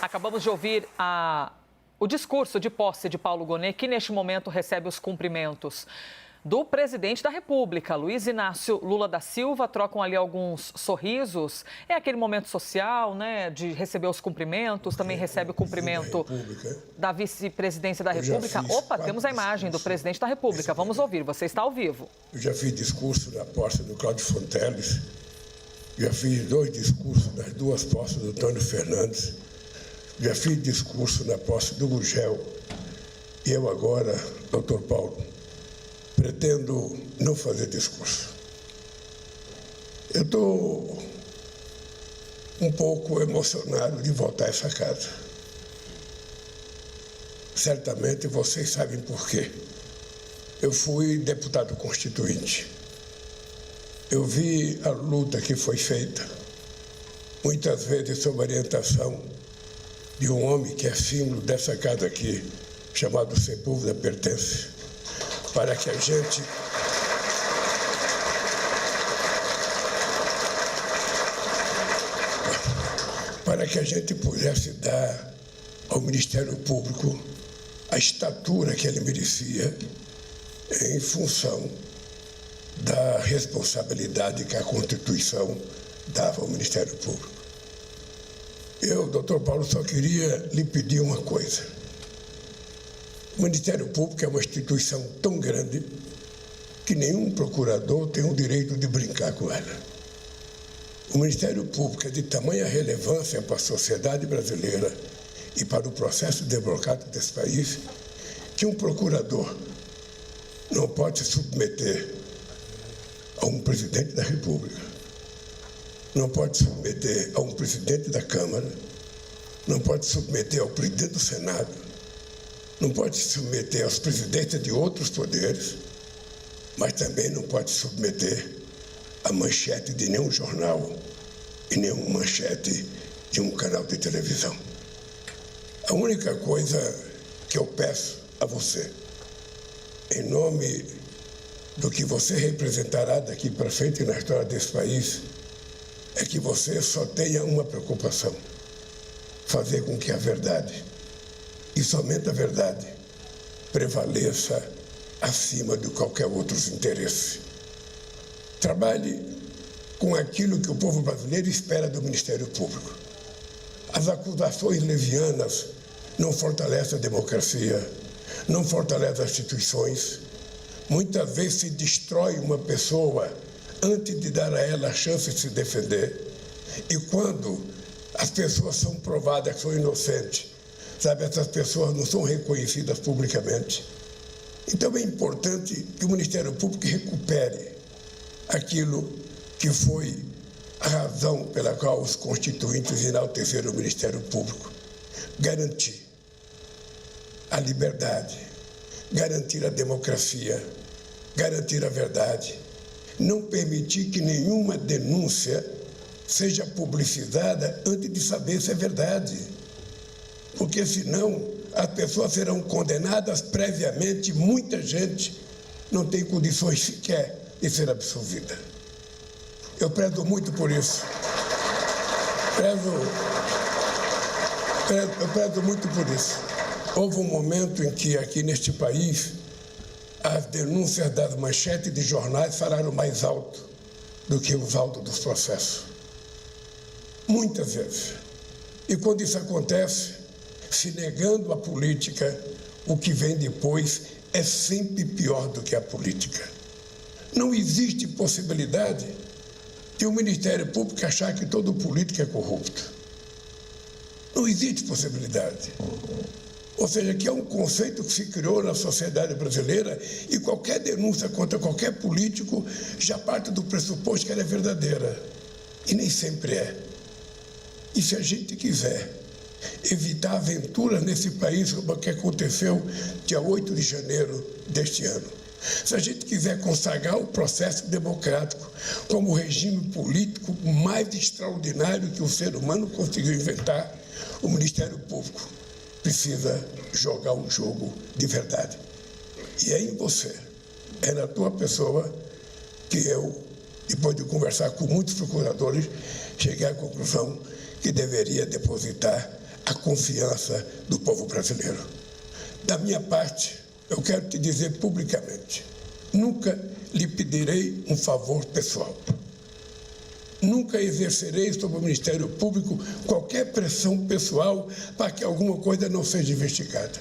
Acabamos de ouvir o discurso de posse de Paulo Gonet, que neste momento recebe os cumprimentos do presidente da República, Luiz Inácio Lula da Silva. Trocam ali alguns sorrisos. É aquele momento social, né, de receber os cumprimentos. Também recebe o cumprimento da vice-presidência da República. Opa, temos a imagem do presidente da República. Vamos ouvir, você está ao vivo. Eu já fiz discurso na posse do Cláudio Fonteles. Já fiz 2 discursos nas 2 posses do Antônio Fernandes. Já fiz discurso na posse do Gurgel. E eu agora, doutor Paulo, pretendo não fazer discurso. Eu estou um pouco emocionado de voltar a essa casa. Certamente vocês sabem por quê. Eu fui deputado constituinte. Eu vi a luta que foi feita, muitas vezes sob orientação de um homem que é símbolo dessa casa aqui, chamado Sepúlveda Pertence, para que a gente pudesse dar ao Ministério Público a estatura que ele merecia em função da responsabilidade que a Constituição dava ao Ministério Público. Eu, doutor Paulo, só queria lhe pedir uma coisa. O Ministério Público é uma instituição tão grande que nenhum procurador tem o direito de brincar com ela. O Ministério Público é de tamanha relevância para a sociedade brasileira e para o processo democrático desse país que um procurador não pode se submeter a um presidente da República, não pode se submeter a um presidente da Câmara, não pode se submeter ao presidente do Senado, não pode se submeter aos presidentes de outros poderes, mas também não pode se submeter à manchete de nenhum jornal e nenhuma manchete de um canal de televisão. A única coisa que eu peço a você, em nome do que você representará daqui para frente na história desse país, é que você só tenha uma preocupação: fazer com que a verdade, e somente a verdade, prevaleça acima de qualquer outro interesse. Trabalhe com aquilo que o povo brasileiro espera do Ministério Público. As acusações levianas não fortalecem a democracia, não fortalecem as instituições. Muitas vezes se destrói uma pessoa antes de dar a ela a chance de se defender. E quando as pessoas são provadas que são inocentes, sabe, essas pessoas não são reconhecidas publicamente. Então é importante que o Ministério Público recupere aquilo que foi a razão pela qual os constituintes enalteceram o Ministério Público: garantir a liberdade, garantir a democracia, garantir a verdade, não permitir que nenhuma denúncia seja publicizada antes de saber se é verdade, porque senão as pessoas serão condenadas previamente. Muita gente não tem condições sequer de ser absolvida. Eu prezo muito por isso. Eu prezo muito por isso. Houve um momento em que aqui neste país as denúncias das manchetes de jornais falaram mais alto do que os autos dos processos. Muitas vezes. E quando isso acontece, se negando a política, o que vem depois é sempre pior do que a política. Não existe possibilidade de o Ministério Público achar que todo político é corrupto. Não existe possibilidade. Ou seja, que é um conceito que se criou na sociedade brasileira e qualquer denúncia contra qualquer político já parte do pressuposto que ela é verdadeira. E nem sempre é. E se a gente quiser evitar aventuras nesse país, como o que aconteceu dia 8 de janeiro deste ano, se a gente quiser consagrar o processo democrático como o regime político mais extraordinário que o ser humano conseguiu inventar, o Ministério Público precisa jogar um jogo de verdade. E é em você, é na tua pessoa, que eu, depois de conversar com muitos procuradores, cheguei à conclusão que deveria depositar a confiança do povo brasileiro. Da minha parte, eu quero te dizer publicamente, nunca lhe pedirei um favor pessoal. Nunca exercerei sobre o Ministério Público qualquer pressão pessoal para que alguma coisa não seja investigada.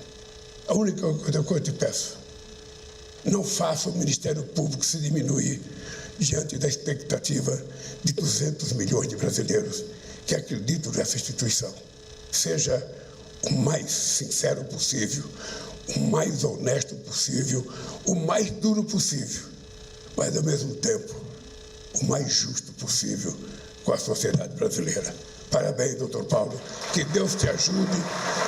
A única coisa que eu te peço, não faça o Ministério Público se diminuir diante da expectativa de 200 milhões de brasileiros que acreditam nessa instituição. Seja o mais sincero possível, o mais honesto possível, o mais duro possível, mas, ao mesmo tempo, o mais justo possível com a sociedade brasileira. Parabéns, doutor Paulo. Que Deus te ajude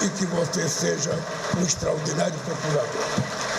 e que você seja um extraordinário procurador.